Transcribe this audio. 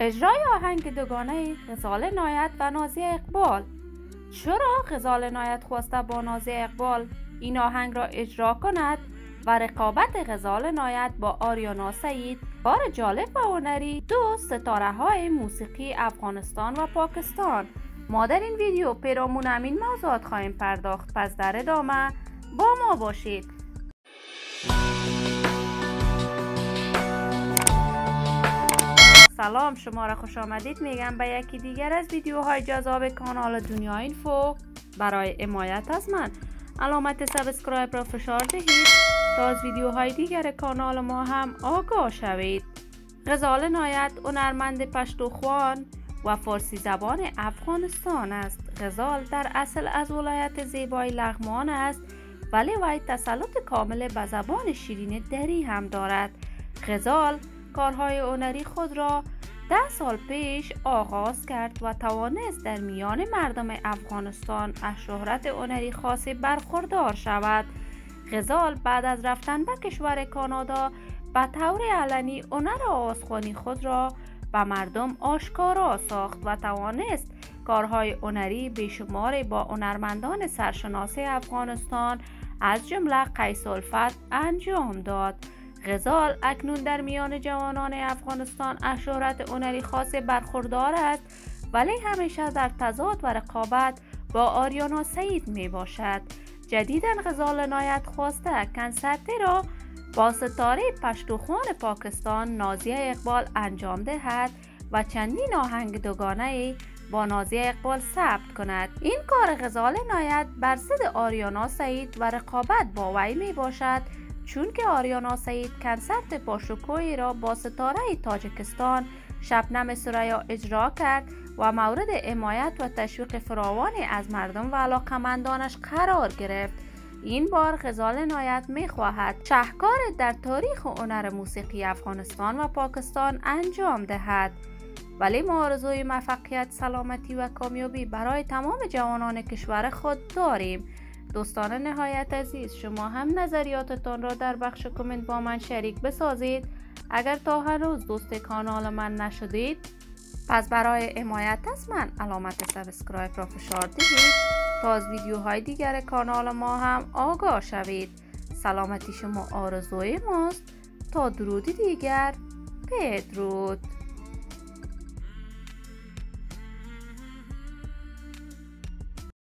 اجرای آهنگ دوگانه غزال نایت و نازیه اقبال. چرا غزال نایت خواسته با نازیه اقبال این آهنگ را اجرا کند و رقابت غزال نایت با آریانا سعید کار جالب و هنری دو ستاره های موسیقی افغانستان و پاکستان. ما در این ویدیو پیرامون همین موضوعات خواهیم پرداخت، پس در ادامه با ما باشید. سلام، شما را خوش آمدید میگم به یکی دیگر از ویدیوهای جذاب کانال دنیا اینفو. برای حمایت از من علامت سابسکرایب را فشار دهید تا از ویدیوهای دیگر کانال ما هم آگاه شوید. غزال نایت هنرمند پشتوخوان و فارسی زبان افغانستان است. غزال در اصل از ولایت زیبای لغمان است، ولی وی تسلط کامل به زبان شیرین دری هم دارد. غزال کارهای هنری خود را 10 سال پیش آغاز کرد و توانست در میان مردم افغانستان از شهرت هنری خاصی برخوردار شود. غزال بعد از رفتن به کشور کانادا به طور علنی هنر آوازخوانی خود را به مردم آشکارا ساخت و توانست کارهای هنری بیشماری با هنرمندان سرشناس افغانستان از جمله قیس الفت انجام داد. غزال اکنون در میان جوانان افغانستان از شهرت هنری خاص برخوردار است، ولی همیشه در تضاد و رقابت با آریانا سعید می باشد. جدیداً غزال نایت خواسته کنسرتی را با ستاره پشتوخوان پاکستان نازیه اقبال انجام دهد و چندین آهنگ دوگانه با نازیه اقبال ثبت کند. این کار غزال نایت بر ضد آریانا سعید و رقابت با وی می باشد، چون که آریانا سعید کنسرت پاشوکویی را با ستاره تاجیکستان شبنم سریا اجرا کرد و مورد حمایت و تشویق فراوانی از مردم و علاقمندانش قرار گرفت. این بار غزال نایت می خواهد شاهکار در تاریخ هنر موسیقی افغانستان و پاکستان انجام دهد، ولی ما آرزوی موفقیت، سلامتی و کامیابی برای تمام جوانان کشور خود داریم. دوستان نهایت عزیز، شما هم نظریاتتان را در بخش کامنت با من شریک بسازید. اگر تا هنوز دوست کانال من نشدید، پس برای حمایت از من علامت سابسکرایب را فشار دهید تا از ویدیوهای دیگر کانال ما هم آگاه شوید. سلامتی شما آرزوی ماست. تا درودی دیگر، بدرود.